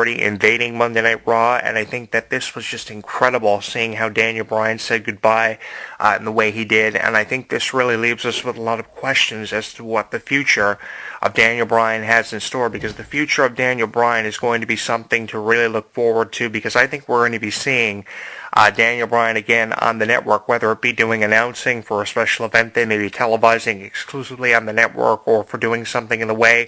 invading Monday Night Raw, and I think that this was just incredible, seeing how Daniel Bryan said goodbye in the way he did, and I think this really leaves us with a lot of questions as to what the future of Daniel Bryan has in store, because the future of Daniel Bryan is going to be something to really look forward to, because I think we're going to be seeing Daniel Bryan again on the network, whether it be doing announcing for a special event they may be televising exclusively on the network, or for doing something in the way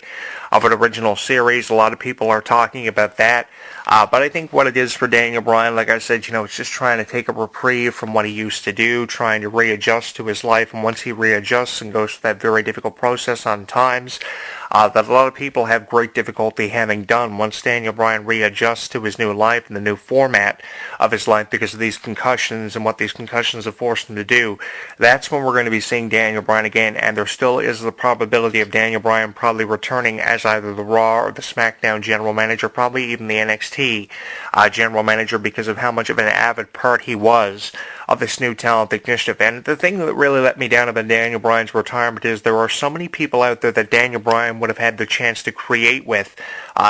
of an original series. A lot of people are talking about that. But I think what it is for Daniel Bryan, like I said, it's just trying to take a reprieve from what he used to do, trying to readjust to his life, and once he readjusts and goes through that very difficult process on times, that a lot of people have great difficulty having done. Once Daniel Bryan readjusts to his new life and the new format of his life because of these concussions and what these concussions have forced him to do, that's when we're going to be seeing Daniel Bryan again, and there still is the probability of Daniel Bryan probably returning as either the Raw or the SmackDown general manager, probably even the NXT general manager, because of how much of an avid part he was of this new talent initiative. And the thing that really let me down about Daniel Bryan's retirement is there are so many people out there that Daniel Bryan would have had the chance to create with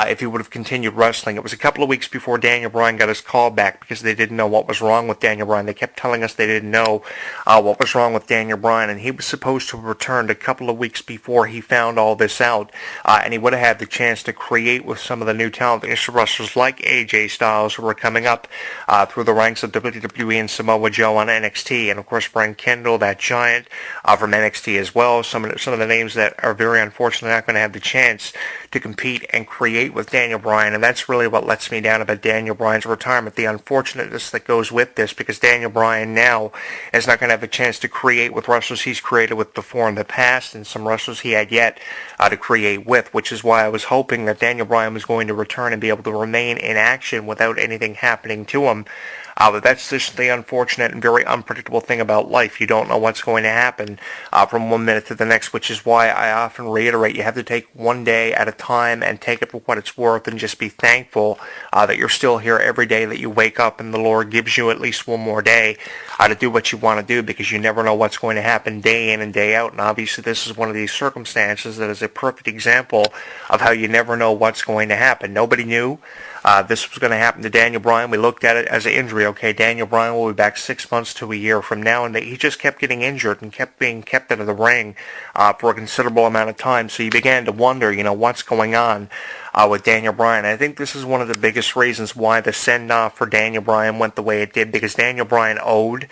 if he would have continued wrestling. It was a couple of weeks before Daniel Bryan got his call back because they didn't know what was wrong with Daniel Bryan. They kept telling us they didn't know what was wrong with Daniel Bryan, and he was supposed to have returned a couple of weeks before he found all this out, and he would have had the chance to create with some of the new talent wrestlers like AJ Styles, who were coming up through the ranks of WWE and Samoa Joe on NXT, and of course Bryan Kendall, that giant from NXT as well. Some of the names that are very unfortunately not going to have the chance to compete and create with Daniel Bryan, and that's really what lets me down about Daniel Bryan's retirement, the unfortunateness that goes with this, because Daniel Bryan now is not going to have a chance to create with wrestlers he's created with before in the past, and some wrestlers he had yet to create with, which is why I was hoping that Daniel Bryan was going to return and be able to remain in action without anything happening to him. But that's just the unfortunate and very unpredictable thing about life. You don't know what's going to happen from one minute to the next, which is why I often reiterate you have to take one day at a time and take it for what it's worth, and just be thankful that you're still here every day that you wake up and the Lord gives you at least one more day to do what you want to do, because you never know what's going to happen day in and day out. And obviously this is one of these circumstances that is a perfect example of how you never know what's going to happen. Nobody knew this was going to happen to Daniel Bryan. We looked at it as an injury. Okay, Daniel Bryan will be back 6 months to a year from now, and he just kept getting injured and kept being kept out of the ring for a considerable amount of time. So you began to wonder, what's going on with Daniel Bryan. I think this is one of the biggest reasons why the send-off for Daniel Bryan went the way it did, because Daniel Bryan owed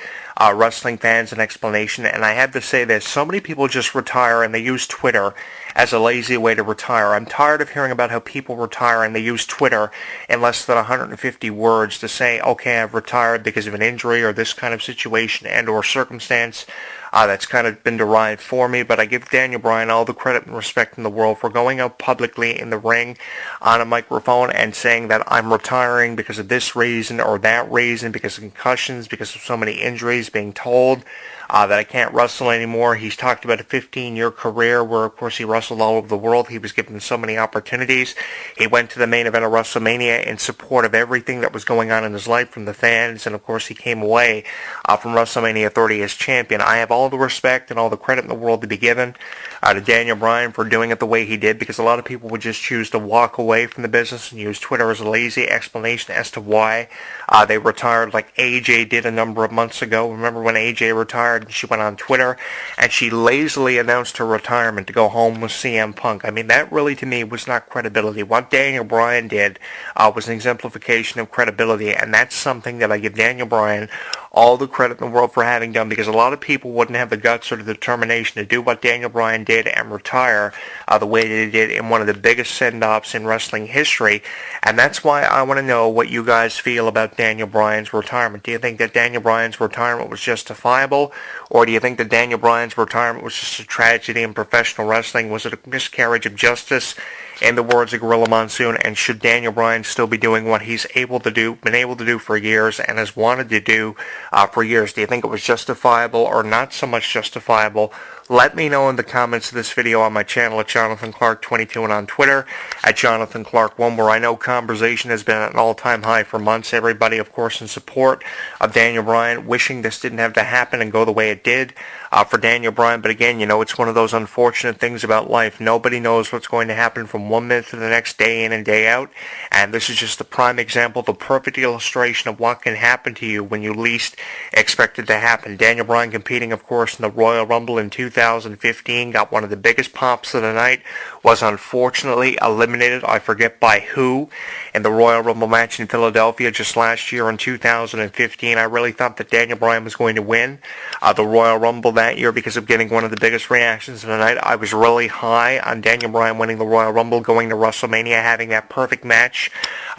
wrestling fans an explanation. And I have to say this, so many people just retire and they use Twitter as a lazy way to retire. I'm tired of hearing about how people retire and they use Twitter in less than 150 words to say, okay, I've retired because of an injury or this kind of situation and or circumstance that's kind of been derived for me. But I give Daniel Bryan all the credit and respect in the world for going out publicly in the ring on a microphone and saying that I'm retiring because of this reason or that reason, because of concussions, because of so many injuries, being told that I can't wrestle anymore. He's talked about a 15-year career where, of course, he wrestled all over the world. He was given so many opportunities. He went to the main event of WrestleMania in support of everything that was going on in his life from the fans, and, of course, he came away from WrestleMania 30 as champion. I have all the respect and all the credit in the world to be given to Daniel Bryan for doing it the way he did, because a lot of people would just choose to walk away from the business and use Twitter as a lazy explanation as to why they retired, like AJ did a number of months ago. Remember when AJ retired? She went on Twitter and she lazily announced her retirement to go home with CM Punk. I mean, that really to me was not credibility. What Daniel Bryan did was an exemplification of credibility, and that's something that I give Daniel Bryan all the credit in the world for having done, because a lot of people wouldn't have the guts or the determination to do what Daniel Bryan did and retire the way that he did in one of the biggest send-offs in wrestling history. And that's why I want to know what you guys feel about Daniel Bryan's retirement. Do you think that Daniel Bryan's retirement was justifiable, or do you think that Daniel Bryan's retirement was just a tragedy in professional wrestling? Was it a miscarriage of justice, in the words of Gorilla Monsoon? And should Daniel Bryan still be doing what he's been able to do for years and has wanted to do for years? Do you think it was justifiable or not so much justifiable Let me know in the comments of this video on my channel at Jonathan Clarke 22 and on Twitter at Jonathan Clarke 1, where I know conversation has been at an all-time high for months. Everybody, of course, in support of Daniel Bryan, wishing this didn't have to happen and go the way it did for Daniel Bryan. But again, it's one of those unfortunate things about life. Nobody knows what's going to happen from one minute to the next, day in and day out. And this is just the prime example, the perfect illustration of what can happen to you when you least expect it to happen. Daniel Bryan competing, of course, in the Royal Rumble in 2015, got one of the biggest pops of the night, was unfortunately eliminated, I forget by who, in the Royal Rumble match in Philadelphia just last year in 2015. I really thought that Daniel Bryan was going to win the Royal Rumble that year because of getting one of the biggest reactions of the night. I was really high on Daniel Bryan winning the Royal Rumble, going to WrestleMania, having that perfect match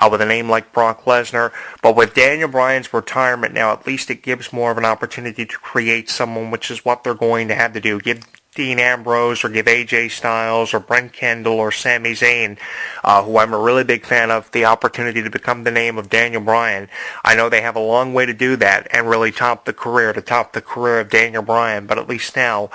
with a name like Brock Lesnar. But with Daniel Bryan's retirement now, at least it gives more of an opportunity to create someone, which is what they're going to have to do. Give Dean Ambrose or give AJ Styles or Brent Kendall or Sami Zayn, who I'm a really big fan of, the opportunity to become the name of Daniel Bryan. I know they have a long way to do that and really top the career of Daniel Bryan, but at least now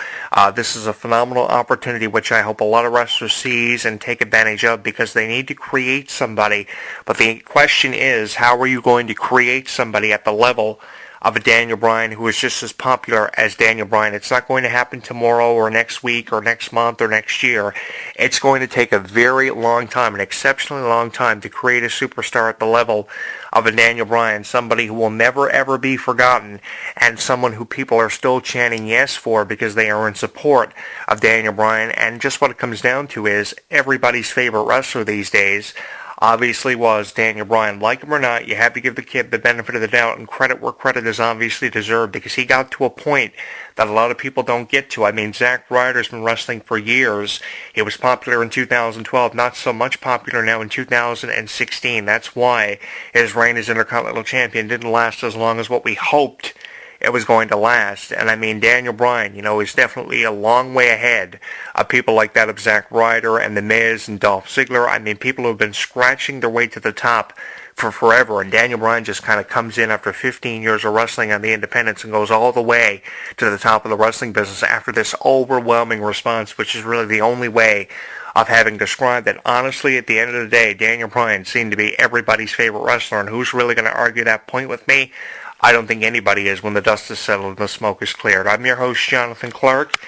this is a phenomenal opportunity which I hope a lot of wrestlers seize and take advantage of, because they need to create somebody. But the question is, how are you going to create somebody at the level of a Daniel Bryan who is just as popular as Daniel Bryan? It's not going to happen tomorrow or next week or next month or next year. It's going to take a very long time, an exceptionally long time, to create a superstar at the level of a Daniel Bryan, somebody who will never ever be forgotten, and someone who people are still chanting yes for because they are in support of Daniel Bryan. And just what it comes down to is everybody's favorite wrestler these days obviously was Daniel Bryan. Like him or not, you have to give the kid the benefit of the doubt and credit where credit is obviously deserved, because he got to a point that a lot of people don't get to. I mean, Zack Ryder's been wrestling for years. He was popular in 2012, not so much popular now in 2016. That's why his reign as Intercontinental Champion didn't last as long as what we hoped it was going to last. And I mean, Daniel Bryan, is definitely a long way ahead of people like that of Zack Ryder and The Miz and Dolph Ziggler. I mean, people who have been scratching their way to the top for forever, and Daniel Bryan just kind of comes in after 15 years of wrestling on the independents and goes all the way to the top of the wrestling business after this overwhelming response, which is really the only way of having described it. Honestly, at the end of the day, Daniel Bryan seemed to be everybody's favorite wrestler, and who's really going to argue that point with me? I don't think anybody is when the dust is settled and the smoke is cleared. I'm your host, Jonathan Clarke,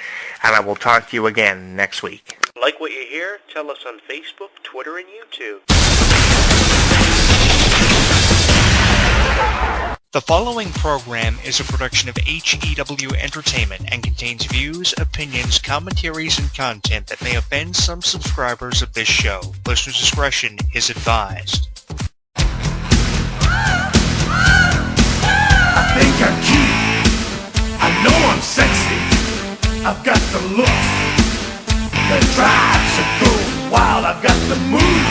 and I will talk to you again next week. Like what you hear? Tell us on Facebook, Twitter, and YouTube. The following program is a production of HEW Entertainment and contains views, opinions, commentaries, and content that may offend some subscribers of this show. Listener's discretion is advised. I think I'm cute, I know I'm sexy, I've got the looks that drives you go wild, I've got the move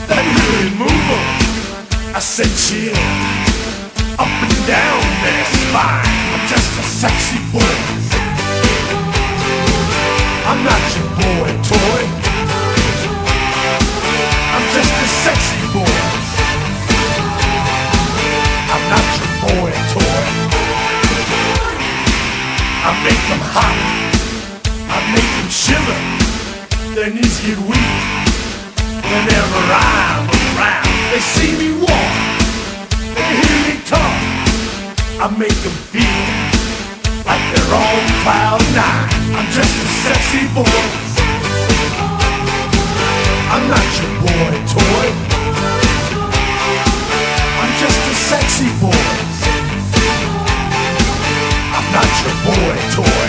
that really move 'em. I said chill, up and down their spine, I'm just a sexy boy, I'm not your boy toy, I'm just a sexy boy, I'm not your boy toy. I make them hot, I make them shiver, their knees get weak whenever I'm around. They see me walk, they hear me talk, I make them feel like they're on cloud nine. I'm just a sexy boy, I'm not your boy toy, I'm just a sexy boy, I'm not your boy toy.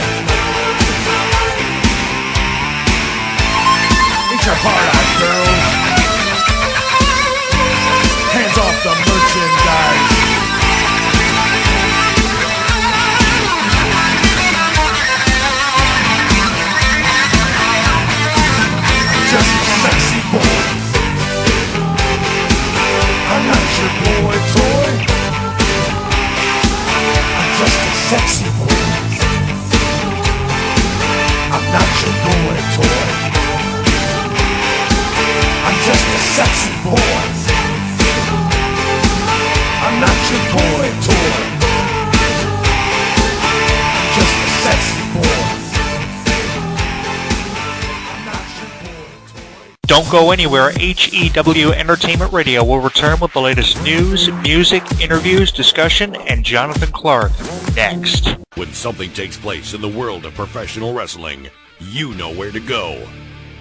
Ain't your heart out, girls? Hands off the merchandise. I'm just a sexy boy, I'm not your boy toy, I'm just a sexy boy, I'm not your boy toy, I'm just a sexy boy, I'm not your boy toy, I'm just a sexy boy. Don't go anywhere. HEW Entertainment Radio will return with the latest news, music, interviews, discussion, and Jonathan Clarke next. When something takes place in the world of professional wrestling, you know where to go.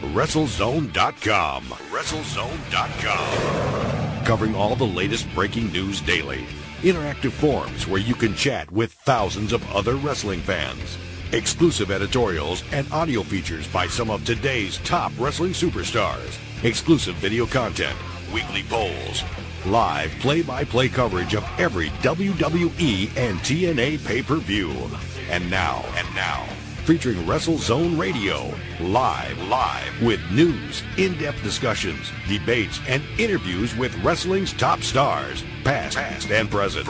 WrestleZone.com. WrestleZone.com. Covering all the latest breaking news daily. Interactive forums where you can chat with thousands of other wrestling fans. Exclusive editorials and audio features by some of today's top wrestling superstars. Exclusive video content, weekly polls, live play-by-play coverage of every WWE and TNA pay-per-view. And now, featuring WrestleZone Radio, live with news, in-depth discussions, debates, and interviews with wrestling's top stars, past and present.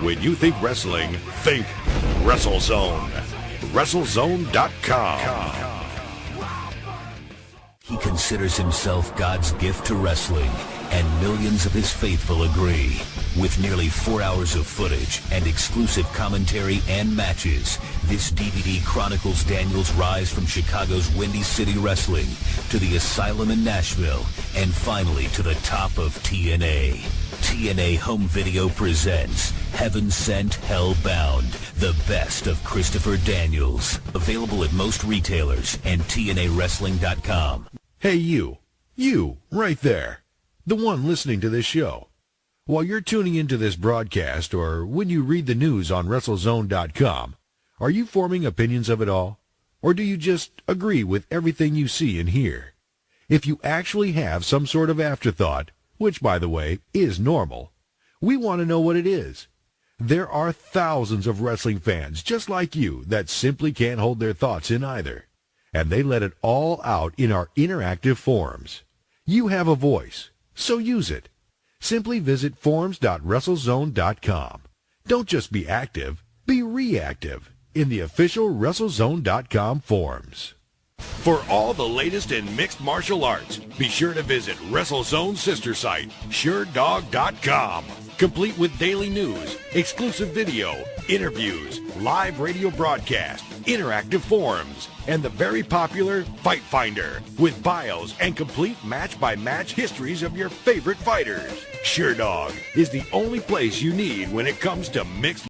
When you think wrestling, think WrestleZone. WrestleZone.com. He considers himself God's gift to wrestling, and millions of his faithful agree. With nearly 4 hours of footage and exclusive commentary and matches, this DVD chronicles Daniel's rise from Chicago's Windy City Wrestling to the Asylum in Nashville, and finally to the top of TNA. TNA Home Video presents Heaven Sent, Hell Bound, the best of Christopher Daniels. Available at most retailers and TNAWrestling.com. Hey you right there, the one listening to this show. While you're tuning into this broadcast or when you read the news on WrestleZone.com, are you forming opinions of it all? Or do you just agree with everything you see and hear? If you actually have some sort of afterthought, which, by the way, is normal, we want to know what it is. There are thousands of wrestling fans just like you that simply can't hold their thoughts in either, and they let it all out in our interactive forums. You have a voice, so use it. Simply visit forums.WrestleZone.com. Don't just be active, be reactive in the official WrestleZone.com forums. For all the latest in mixed martial arts, be sure to visit WrestleZone's sister site, SureDog.com. Complete with daily news, exclusive video, interviews, live radio broadcast, interactive forums, and the very popular Fight Finder with bios and complete match-by-match histories of your favorite fighters. SureDog is the only place you need when it comes to mixed